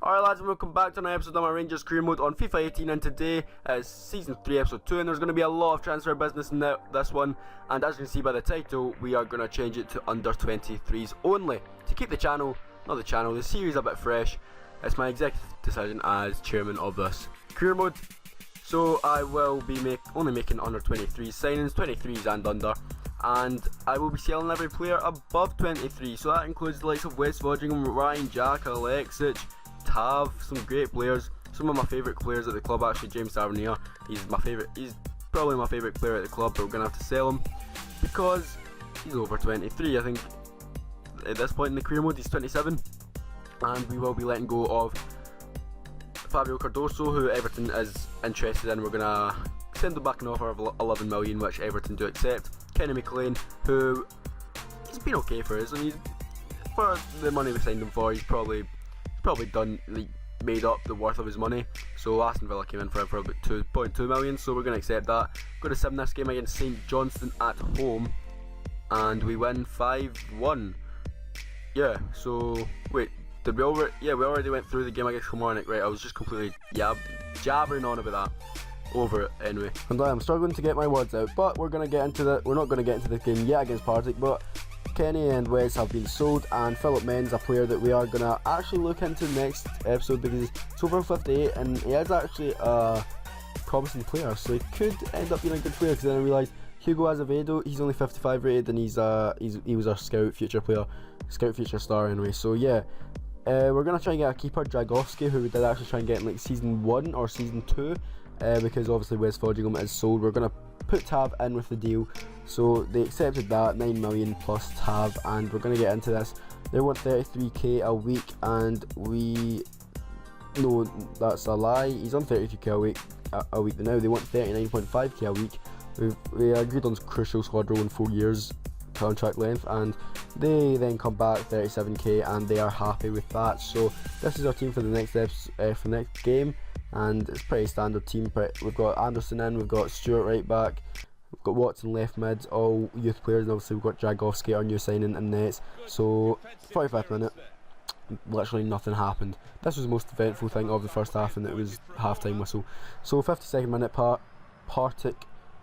Alright lads, and welcome back to another episode of my Rangers career mode on FIFA 18, and today is season 3 episode 2, and there's going to be a lot of transfer business in this one, and as you can see by the title, we are going to change it to under 23s only, to keep the series a bit fresh. It's my executive decision as chairman of this career mode, so I will be only making under 23s signings, 23s and under, and I will be selling every player above 23, so that includes the likes of West Vodringham, Ryan Jack, Alexic, Tav, some great players, some of my favourite players at the club. Actually, James Tavernier, he's probably my favourite player at the club, but we're going to have to sell him because he's over 23. I think at this point in the career mode he's 27, and we will be letting go of Fabio Cardoso, who Everton is interested in. We're going to send him back an offer of 11 million, which Everton do accept. Kenny McLean, who he's been okay for us, and for the money we signed him for, he's probably done, made up the worth of his money. So Aston Villa came in for about 2.2 million, so we're going to accept that. Going to sim this game against St Johnstone at home, and we win 5-1. Yeah, so wait, did we already? Yeah, we already went through the game against Kilmarnock, right? I was just completely jabbering on about that. Over it anyway. And I am struggling to get my words out, but we're not going to get into the game yet against Partick, but Kenny and Wes have been sold, and Philip Men's a player that we are going to actually look into next episode because he's over 58 and he is actually a promising player, so he could end up being a good player. Because then I realised Hugo Azevedo, he's only 55 rated, and he was our scout future player, scout future star anyway. So yeah, we're going to try and get a keeper, Dragowski, who we did actually try and get in like season 1 or season 2, because obviously West Vodringham is sold. We're going to put Tav in with the deal, so they accepted that, 9 million plus Tav, and we're going to get into this. They want 33k a week, and no, that's a lie, he's on 33k a week now. They want 39.5k a week. We agreed on crucial squad role in 4 years contract length, and they then come back 37k, and they are happy with that. So this is our team for the next for the next game, and it's a pretty standard team. We've got Anderson in, we've got Stewart right back, we've got Watson left mid, all youth players, and obviously we've got Dragowski, our new signing, in nets. So 45th minute, literally nothing happened. This was the most eventful thing of the first half, and it was half-time whistle. So 52nd minute, Partick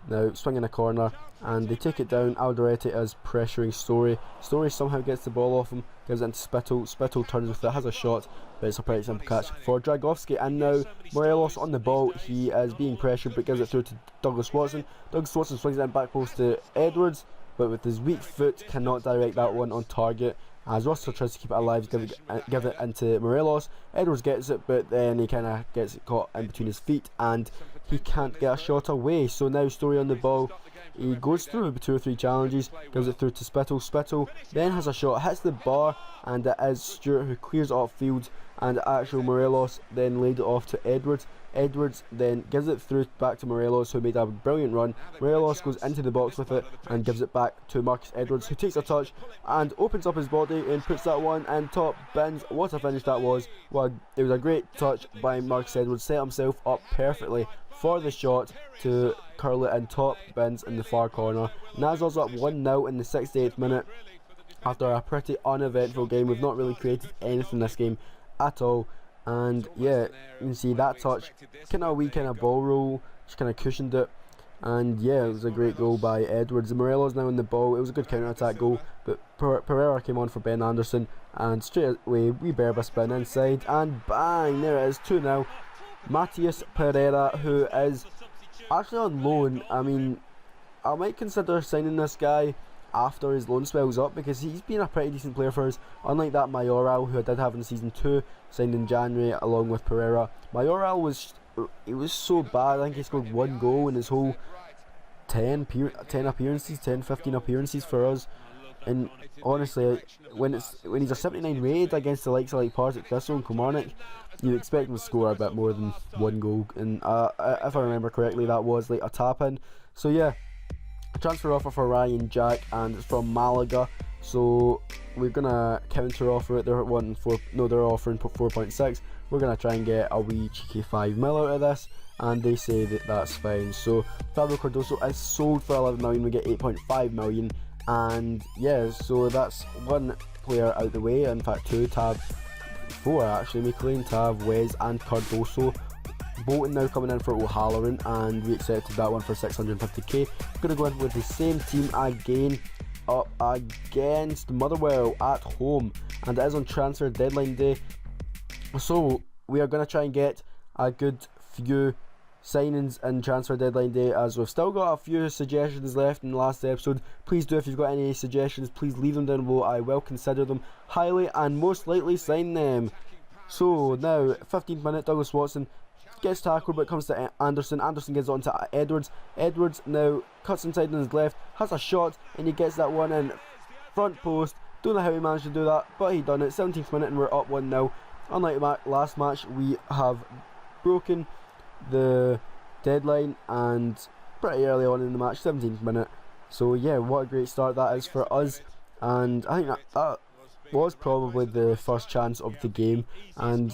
now swinging a corner, and they take it down. Alderete is pressuring Story. Story somehow gets the ball off him, gives it into Spittle. Spittle turns with it, has a shot, but it's a pretty simple catch for Dragowski. And now Morelos on the ball, he is being pressured but gives it through to Douglas Watson. Douglas Watson swings it in back post to Edwards, but with his weak foot cannot direct that one on target, as Russell tries to keep it alive, give it into Morelos. Edwards gets it, but then he kind of gets it caught in between his feet, and he can't get a shot away. So now Story on the ball, he goes through 2 or 3 challenges, gives it through to Spittle. Spittle then has a shot, hits the bar, and it is Stewart who clears it off field, and actual Morelos then laid it off to Edwards. Edwards then gives it through back to Morelos, who made a brilliant run. Morelos goes into the box with it and gives it back to Marcus Edwards, who takes a touch and opens up his body and puts that one in top bins. What a finish that was. Well, it was a great touch by Marcus Edwards, set himself up perfectly for the shot to curl it in top bins in the far corner. Nazar's up 1-0 in the 68th minute after a pretty uneventful game. We've not really created anything this game at all. And yeah, you can see that touch, kind of a wee kind of ball roll, just kind of cushioned it, and yeah, it was a great goal by Edwards. Morelos now in the ball. It was a good counter-attack goal, but Pereira came on for Ben Anderson, and straight away we Berba spin inside, and bang, there it is, 2-0. Matthias Pereira, who is actually on loan. I mean, I might consider signing this guy after his loan spell's up, because he's been a pretty decent player for us, unlike that Mayoral who I did have in season 2, signed in January along with Pereira. Mayoral was so bad. I think he scored 1 goal in his whole 10 appearances, 10-15 appearances for us, and honestly, when he's a 79 rated against the likes of like Partick Thistle and Kilmarnock, you expect him to score a bit more than 1 goal, and if I remember correctly, that was like a tap in. So yeah, transfer offer for Ryan Jack, and it's from Malaga, so we're gonna counter offer it. They're offering 4.6. We're gonna try and get a wee cheeky 5 mil out of this, and they say that that's fine. So Fabio Cardoso is sold for 11 million. We get 8.5 million, and yeah, so that's 1 player out the way. In fact, 2. Tav 4 actually, McLean, Tav, Wes and Cardoso. Bolton now coming in for O'Halloran, and we accepted that one for 650k. Gonna go in with the same team again, up against Motherwell at home, and it is on transfer deadline day, so we are gonna try and get a good few signings in transfer deadline day, as we've still got a few suggestions left in the last episode. Please do, if you've got any suggestions, please leave them down below. I will consider them highly and most likely sign them. So now 15th minute, Douglas Watson gets tackled, but it comes to Anderson. Anderson gets on to Edwards. Edwards now cuts inside on his left, has a shot, and he gets that one in front post. Don't know how he managed to do that, but he done it. 17th minute and we're up 1-0. Unlike last match, we have broken the deadline and pretty early on in the match, 17th minute. So yeah, what a great start that is for us, and I think that was probably the first chance of the game, and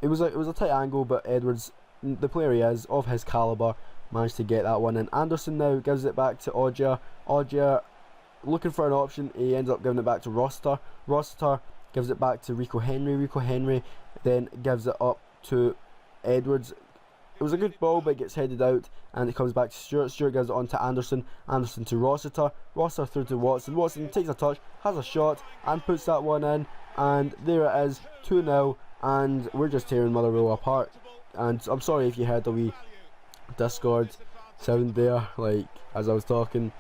it was a tight angle, but Edwards, the player he is, of his calibre, managed to get that one. And Anderson now gives it back to Odja. Odja looking for an option, he ends up giving it back to Rossiter. Rossiter gives it back to Rico Henry. Rico Henry then gives it up to Edwards. It was a good ball, but it gets headed out, and it comes back to Stewart. Stewart gives it on to Anderson. Anderson to Rossiter. Rossiter through to Watson. Watson takes a touch, has a shot, and puts that one in. And there it is, 2-0. And we're just tearing Motherwell apart. And I'm sorry if you heard the wee Discord sound there, like as I was talking,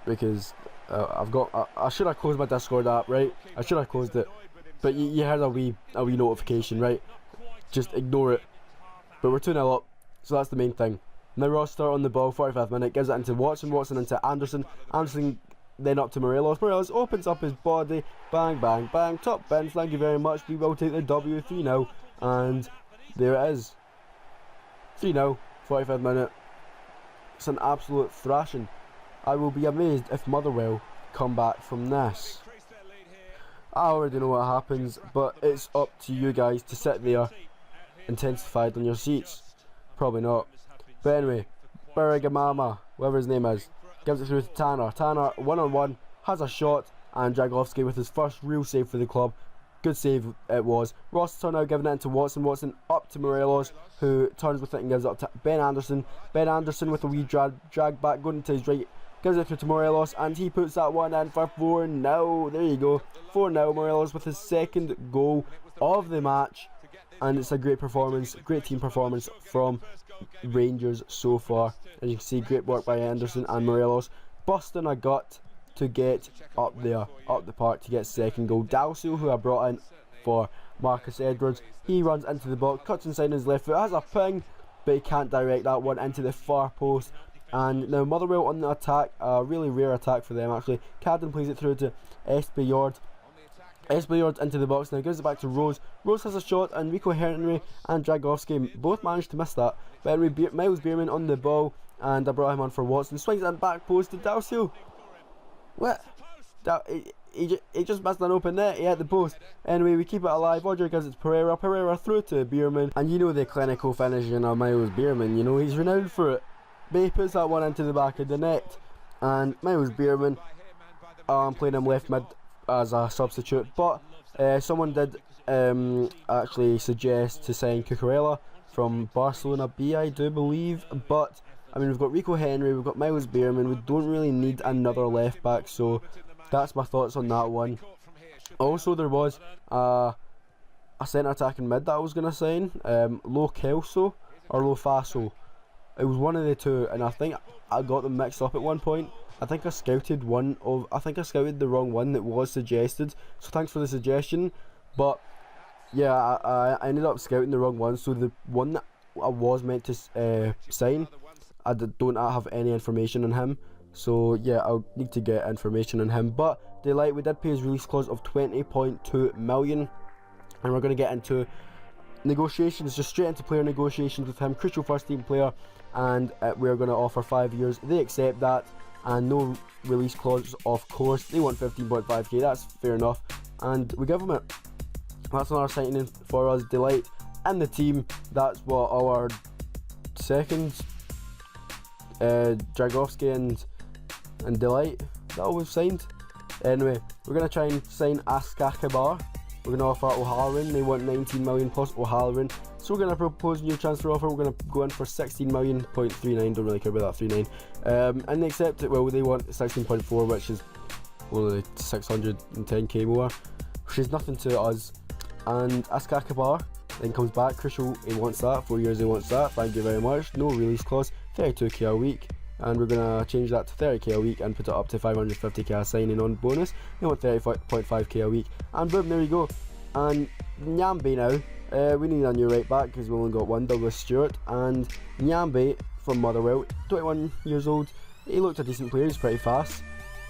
because I should have closed my Discord app, right? I should have closed it, but you heard a wee notification, right? Just ignore it. But we're 2-0 up, so that's the main thing. Now Rossiter on the ball, 45th minute, gives it into Watson. Watson into Anderson. Anderson then up to Morelos. Morelos opens up his body, bang, bang, bang, top bins, thank you very much, we will take the W, 3-0, and there it is, 3-0, 45th minute. It's an absolute thrashing. I will be amazed if Motherwell come back from this. I already know what happens, but it's up to you guys to sit there intensified on your seats. Probably not, but anyway, Baragamama, whatever his name is, gives it through to Tanner. Tanner, one-on-one, has a shot, and Dragowski with his first real save for the club. Good save it was. Rossiter now giving it into Watson. Watson up to Morelos, who turns with it and gives it up to Ben Anderson. Ben Anderson with a wee drag back, going to his right, gives it through to Morelos, and he puts that one in for 4-0. There you go, 4-0. Morelos with his second goal of the match, and it's a great performance, great team performance from Rangers so far. As you can see, great work by Anderson and Morelos, busting a gut to get up there, up the park, to get second goal. Dalsio, who I brought in for Marcus Edwards, he runs into the box, cuts inside his left foot, has a ping, but he can't direct that one into the far post. And now Motherwell on the attack, a really rare attack for them actually. Cadden plays it through to Espillard. Espillard into the box now, gives it back to Rose. Rose has a shot, and Rico Henry and Dragowski both managed to miss that. But anyway, Miles Bierman on the ball, and I brought him on for Watson. Swings it back post to Dalsio. What? He just missed an open net, he hit the post. Anyway, we keep it alive. Roger gives it to Pereira. Pereira through to Bierman. And you know the clinical finishing of Miles Bierman, you know, he's renowned for it. But he puts that one into the back of the net. And Miles Bierman, I'm playing him left mid as a substitute, but someone did actually suggest to sign Cucurella from Barcelona B, I do believe. But I mean, we've got Rico Henry, we've got Miles Bierman, we don't really need another left back, so that's my thoughts on that one. Also, there was a centre attacking mid that I was going to sign, Lo Celso or Lo Faso. It was one of the two, and I think I got them mixed up at one point. I think I scouted the wrong one that was suggested, so thanks for the suggestion. But yeah, I ended up scouting the wrong one, so the one that I was meant to sign, I don't have any information on him. So yeah, I'll need to get information on him. But Delight, we did pay his release clause of 20.2 million, and we're going to get into negotiations, just straight into player negotiations with him. Crucial first team player, and we're going to offer 5 years. They accept that, and no release clause, of course. They want 15.5k, that's fair enough, and we give them it. That's another signing for us. Delight and the team. That's what our second Dragowski and Delight that we've signed. Anyway, we're going to try and sign Askakabar We're going to offer O'Halloran. They want 19 million plus O'Halloran. So we're going to propose a new transfer offer. We're going to go in for 16 million, 0.39. Don't really care about that 39. And they accept it. Well, they want 16.4, which is only 610k more, which is nothing to us. And Askakabar then comes back. Crucial, he wants that. 4 years, he wants that. Thank you very much. No release clause. 32k a week. And we're going to change that to 30k a week and put it up to 550k a signing on bonus. They want 30.5k a week. And boom, there you go. And Nyambe now. We need a new right back because we only got one, Douglas Stewart. And Nyambe from Motherwell, 21 years old. He looked a decent player. He's pretty fast.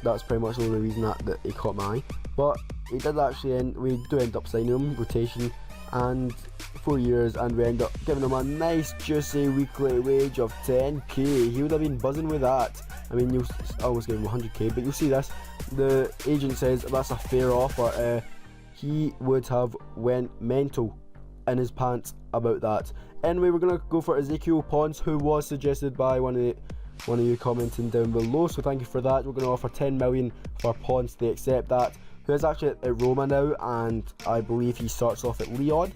That's pretty much the only reason that he caught my eye. But he did actually end, we do end up signing him, rotation, and 4 years, and we end up giving him a nice juicy weekly wage of 10k. He would have been buzzing with that. I mean, you almost gave him 100k, but you'll see this. The agent says that's a fair offer. He would have went mental in his pants about that. Anyway, we're gonna go for Ezekiel Pons, who was suggested by one of you commenting down below, so thank you for that. We're going to offer 10 million for Pons. They accept that. Who is actually at Roma now, and I believe he starts off at Lyon,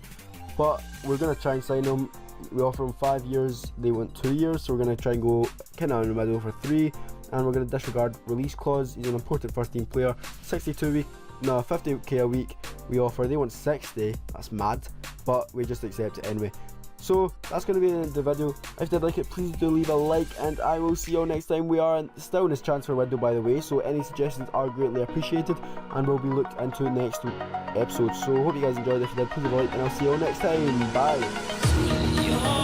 but we're going to try and sign him. We offer him 5 years, they want 2 years, so we're going to try and go kind of in the middle for 3, and we're going to disregard release clause. He's an important first team player. 50k a week we offer. They want 60. That's mad, but we just accept it anyway. So that's going to be the end of the video. If you did like it, please do leave a like, and I will see you all next time. We are still in this transfer window, by the way, so any suggestions are greatly appreciated and will be looked into next episode. So hope you guys enjoyed. If you did, please leave a like, and I'll see you all next time. Bye.